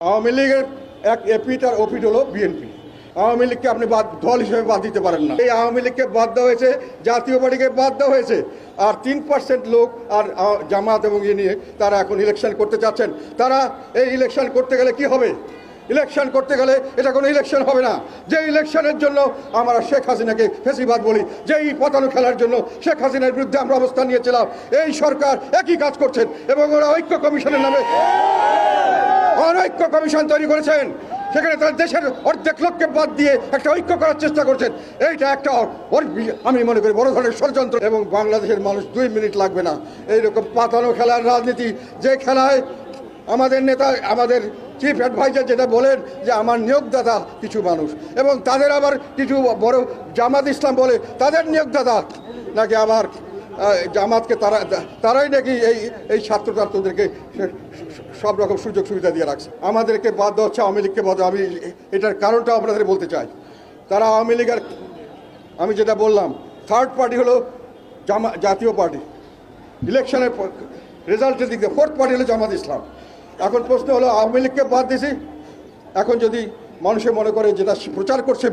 আওয়ামী লীগের এক এপিট আর ওপিট হলো বিএনপি। আওয়ামী লীগকে আপনি দল হিসেবে বাদ দিতে পারেন না। এই আওয়ামী লীগকে বাদ দেওয়া হয়েছে, জাতীয় পার্টিকে বাদ দেওয়া হয়েছে, আর 3% লোক আর জামাত এবং নিয়ে তারা এখন ইলেকশন করতে চাচ্ছেন। তারা এই ইলেকশন করতে গেলে কি হবে? ইলেকশন করতে গেলে এটা কোনো ইলেকশন হবে না। যে ইলেকশনের জন্য আমরা শেখ হাসিনাকে ফেসিবাদ বলি, যেই পতানো খেলার জন্য শেখ হাসিনার বিরুদ্ধে আমরা অবস্থান নিয়েছিলাম, এই সরকার একই কাজ করছেন এবং ওরা ঐক্য কমিশনের নামে অনৈক্য কমিশন তৈরি করেছেন। সেখানে তার দেশের অর্ধেক লোককে বাদ দিয়ে একটা ঐক্য করার চেষ্টা করছেন। এইটা একটা আমি মনে করি বড় ধরনের ষড়যন্ত্র, এবং বাংলাদেশের মানুষ 2 মিনিট লাগবে না এইরকম পাতানো খেলার রাজনীতি, যে খেলায় আমাদের নেতা, আমাদের চিফ অ্যাডভাইজার যেটা বলেন যে আমার নিয়োগদাতা কিছু মানুষ, এবং তাদের আবার কিছু বড় জামাত ইসলাম বলে তাদের নিয়োগদাতা নাকি আমার জামাতকে তারাই নাকি এই ছাত্রদেরকে সব রকম সুযোগ সুবিধা দিয়ে রাখছে। আমাদেরকে বাদ দেওয়া হচ্ছে, আওয়ামী লীগকে বাদ। আমি এটার কারণটা আপনাদের বলতে চাই। তারা আওয়ামী লীগের, আমি যেটা বললাম, থার্ড পার্টি হলো জাতীয় পার্টি। ইলেকশনের রেজাল্টের দিক দিয়ে 4th পার্টি হলো জামাত ইসলাম। এখন প্রশ্ন হলো, আওয়ামী লীগকে বাদ দিয়েছি, এখন যদি মানুষে মনে করে যেটা প্রচার করছে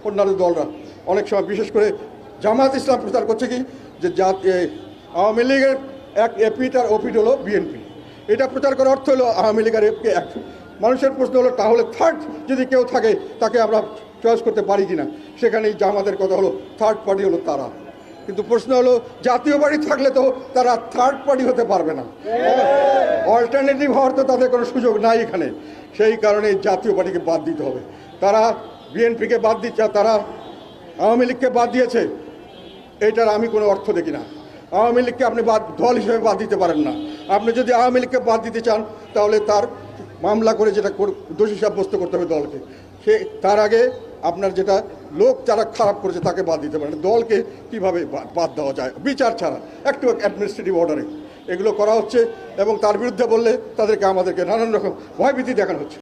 অন্যান্য দলরা, অনেক সময় বিশেষ করে জামাত ইসলাম প্রচার করছে কি যে আওয়ামী লীগের এক এপিট আর ওপিট হলো বিএনপি। এটা প্রচার করার অর্থ হলো আওয়ামী লীগের এক। মানুষের প্রশ্ন হলো, তাহলে থার্ড যদি কেউ থাকে তাকে আমরা চয়েস করতে পারি কিনা? সেখানেই জামাতের কথা হলো থার্ড পার্টি হলো তারা। কিন্তু প্রশ্ন হলো, জাতীয় পার্টি থাকলে তো তারা থার্ড পার্টি হতে পারবে না, অল্টারনেটিভ হওয়ার তো তাদের কোনো সুযোগ নাই এখানে। সেই কারণে জাতীয় পার্টিকে বাদ দিতে হবে। তারা বিএনপিকে বাদ দিচ্ছে, তারা আওয়ামী লীগকে বাদ দিয়েছে, এইটার আমি কোনো অর্থ দেখি না। আওয়ামী লীগকে আপনি দল হিসেবে বাদ দিতে পারেন না। আপনি যদি আওয়ামী লীগকে বাদ দিতে চান তাহলে তার মামলা করে যেটা দোষী সাব্যস্ত করতে হবে দলকে। তার আগে আপনার যেটা লোক যারা খারাপ করেছে তাকে বাদ দিতে পারেন। দলকে কিভাবে বাদ দেওয়া যায় বিচার ছাড়া, একটু অ্যাডমিনিস্ট্রেটিভ অর্ডারে এগুলো করা হচ্ছে, এবং তার বিরুদ্ধে বললে আমাদেরকে নানান রকম ভয়ভীতি দেখানো হচ্ছে।